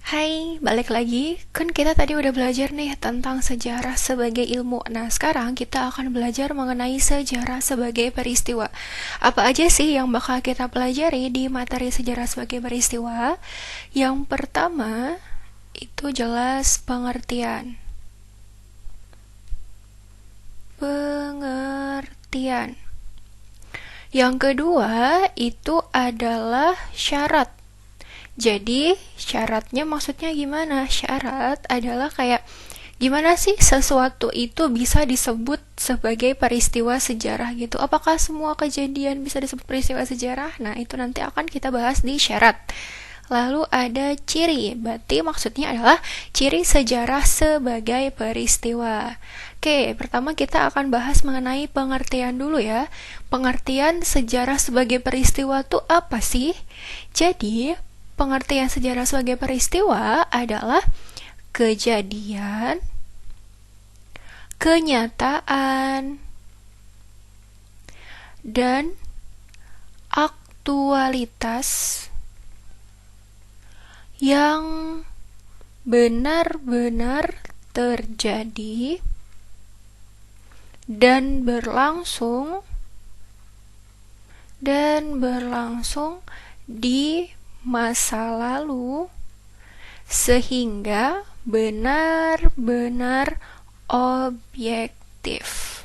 Hai, balik lagi. Kan kita tadi udah belajar nih tentang sejarah sebagai ilmu. Nah, sekarang kita akan belajar mengenai sejarah sebagai peristiwa. Apa aja sih yang bakal kita pelajari di materi sejarah sebagai peristiwa? Yang pertama, itu jelas pengertian. Pengertian. Yang kedua, itu adalah syarat. Jadi syaratnya maksudnya gimana? Syarat adalah kayak gimana sih sesuatu itu bisa disebut sebagai peristiwa sejarah gitu. Apakah semua kejadian bisa disebut peristiwa sejarah? Nah, itu nanti akan kita bahas di syarat. Lalu ada ciri, berarti maksudnya adalah ciri sejarah sebagai peristiwa. Oke, pertama kita akan bahas mengenai pengertian dulu ya. Pengertian sejarah sebagai peristiwa itu apa sih? Jadi, pengertian sejarah sebagai peristiwa adalah kejadian, kenyataan, dan aktualitas yang benar-benar terjadi dan berlangsung di masa lalu sehingga benar-benar objektif.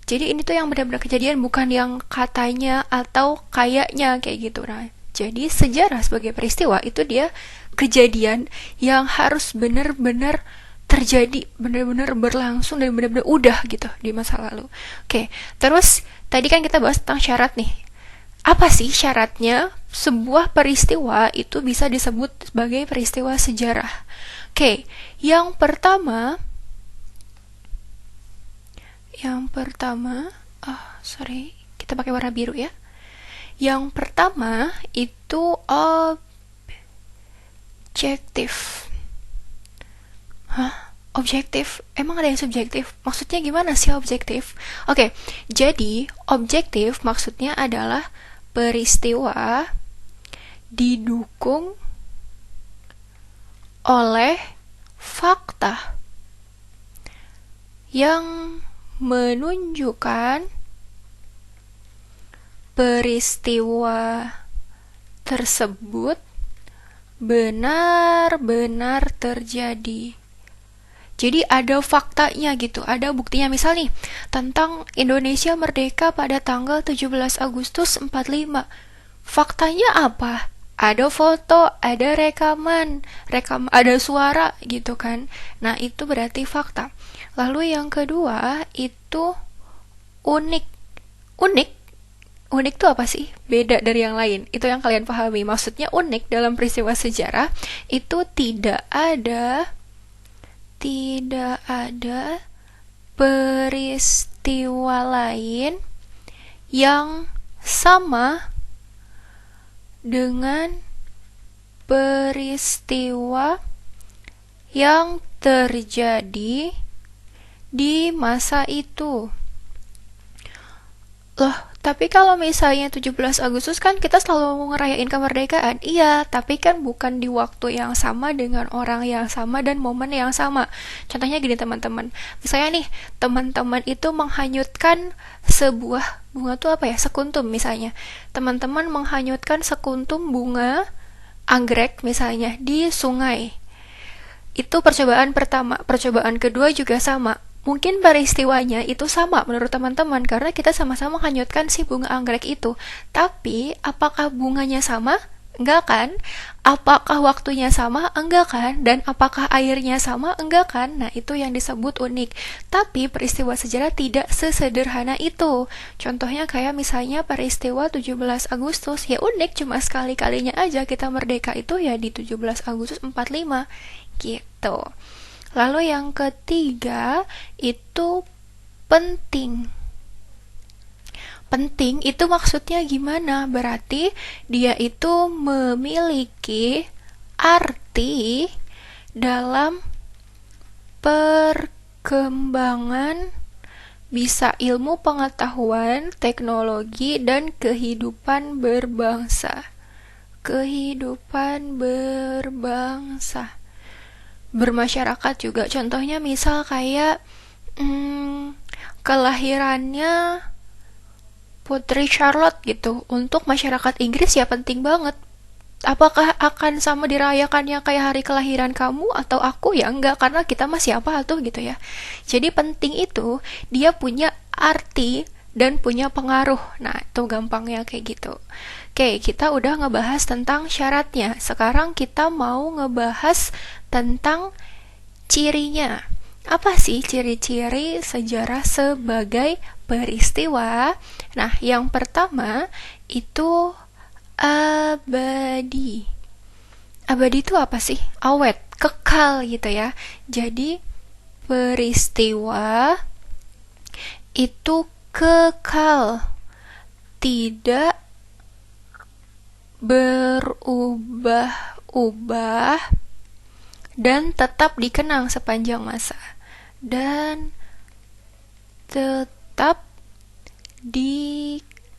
Jadi ini tuh yang benar-benar kejadian, bukan yang katanya atau kayaknya kayak gitu. Nah, jadi sejarah sebagai peristiwa itu dia kejadian yang harus benar-benar terjadi, benar-benar berlangsung dan benar-benar udah gitu di masa lalu. Oke, terus tadi kan kita bahas tentang syarat nih. Apa sih syaratnya sebuah peristiwa itu bisa disebut sebagai peristiwa sejarah? Oke, yang pertama, kita pakai warna biru ya. Yang pertama itu objektif. Objektif? Emang ada yang subjektif? Maksudnya gimana sih objektif? Oke, jadi objektif maksudnya adalah peristiwa didukung oleh fakta yang menunjukkan peristiwa tersebut benar-benar terjadi. Jadi ada faktanya gitu, ada buktinya. Misal nih, tentang Indonesia merdeka pada tanggal 17 Agustus 45. Faktanya apa? Ada foto, ada rekaman, ada suara gitu kan. Nah, itu berarti fakta. Lalu yang kedua, itu unik. Unik Unik tuh apa sih? Beda dari yang lain. Itu yang kalian pahami. Maksudnya unik dalam peristiwa sejarah itu tidak ada peristiwa lain yang sama dengan peristiwa yang terjadi di masa itu. Loh, tapi kalau misalnya 17 Agustus kan kita selalu ngerayain kemerdekaan. Iya, tapi kan bukan di waktu yang sama dengan orang yang sama dan momen yang sama. Contohnya gini teman-teman. Misalnya nih, teman-teman itu menghanyutkan sebuah bunga tuh apa ya? Sekuntum misalnya. Teman-teman menghanyutkan sekuntum bunga anggrek misalnya di sungai. Itu percobaan pertama. Percobaan kedua juga sama. Mungkin peristiwanya itu sama menurut teman-teman karena kita sama-sama hanyutkan si bunga anggrek itu. Tapi apakah bunganya sama? Enggak kan? Apakah waktunya sama? Enggak kan? Dan apakah airnya sama? Enggak kan? Nah, itu yang disebut unik. Tapi peristiwa sejarah tidak sesederhana itu. Contohnya kayak misalnya peristiwa 17 Agustus. Ya unik, cuma sekali-kalinya aja kita merdeka itu ya di 17 Agustus 45. Gitu. Lalu yang ketiga itu penting. Penting itu maksudnya gimana? Berarti dia itu memiliki arti dalam perkembangan bisa ilmu pengetahuan, teknologi, dan kehidupan berbangsa. kehidupan berbangsa, bermasyarakat juga. Contohnya misal kayak kelahirannya Putri Charlotte gitu. Untuk masyarakat Inggris ya penting banget. Apakah akan sama dirayakannya kayak hari kelahiran kamu atau aku? Ya enggak, karena kita masih apa tuh gitu ya. Jadi penting itu dia punya arti dan punya pengaruh. Nah, itu gampangnya kayak gitu. Oke, kita udah ngebahas tentang syaratnya. Sekarang kita mau ngebahas tentang cirinya. Apa sih ciri-ciri sejarah sebagai peristiwa? Nah, yang pertama itu abadi. Abadi itu apa sih? Awet, kekal gitu ya. Jadi peristiwa itu kekal, tidak berubah-ubah dan tetap dikenang sepanjang masa. Dan tetap dikenang.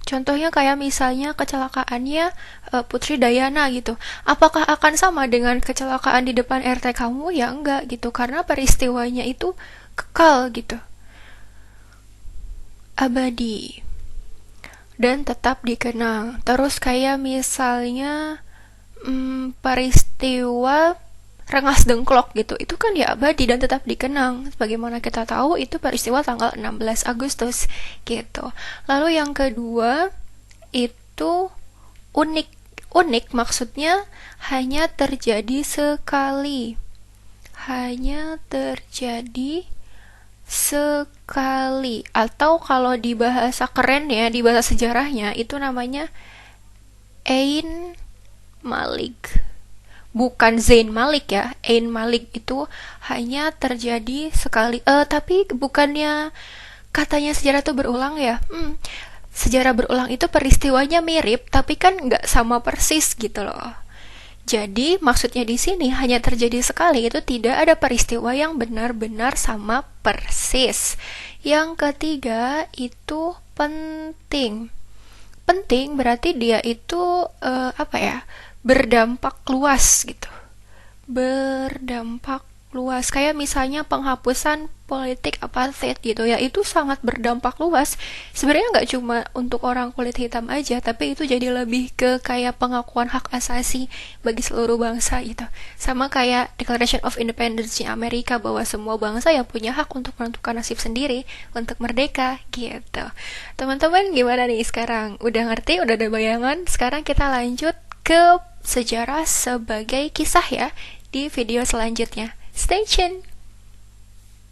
Contohnya kayak misalnya kecelakaannya Putri Diana gitu. Apakah akan sama dengan kecelakaan di depan RT kamu? Ya enggak gitu, karena peristiwanya itu kekal gitu. Abadi dan tetap dikenang. Terus kayak misalnya peristiwa Rengas Dengklok gitu, itu kan ya abadi dan tetap dikenang. Sebagaimana kita tahu itu peristiwa tanggal 16 Agustus gitu. Lalu yang kedua itu unik. Unik maksudnya hanya terjadi sekali. Hanya terjadi sekali. Atau kalau di bahasa keren ya, di bahasa sejarahnya itu namanya Ein Malik. Bukan Zain Malik ya. Ein Malik itu hanya terjadi sekali. Tapi bukannya katanya sejarah itu berulang ya? Sejarah berulang itu peristiwanya mirip, tapi kan nggak sama persis gitu loh. Jadi maksudnya di sini hanya terjadi sekali, itu tidak ada peristiwa yang benar-benar sama persis. Yang ketiga itu penting. Penting berarti dia itu berdampak luas gitu. Berdampak luas, kayak misalnya penghapusan politik apartheid gitu ya, itu sangat berdampak luas. Sebenarnya nggak cuma untuk orang kulit hitam aja, tapi itu jadi lebih ke kayak pengakuan hak asasi bagi seluruh bangsa gitu. Sama kayak Declaration of Independence di Amerika, bahwa semua bangsa yang punya hak untuk menentukan nasib sendiri untuk merdeka gitu. Teman-teman gimana nih sekarang? Udah ngerti? Udah ada bayangan? Sekarang kita lanjut ke sejarah sebagai kisah ya di video selanjutnya. Stay tuned!